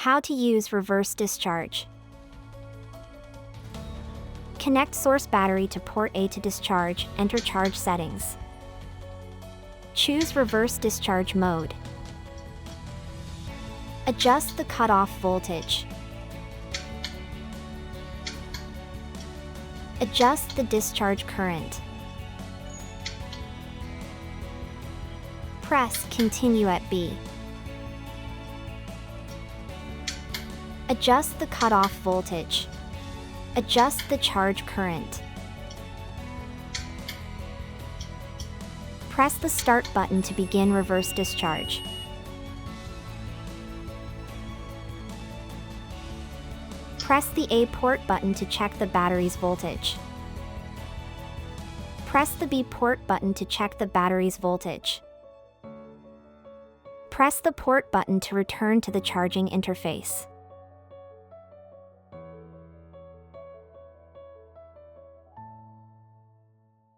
How to use reverse discharge. Connect source battery to port A to discharge, enter charge settings. Choose reverse discharge mode. Adjust the cutoff voltage. Adjust the discharge current. Press Continue at B. Adjust the cutoff voltage. Adjust the charge current. Press the Start button to begin reverse discharge. Press the A port button to check the battery's voltage. Press the B port button to check the battery's voltage. Press the port button to return to the charging interface.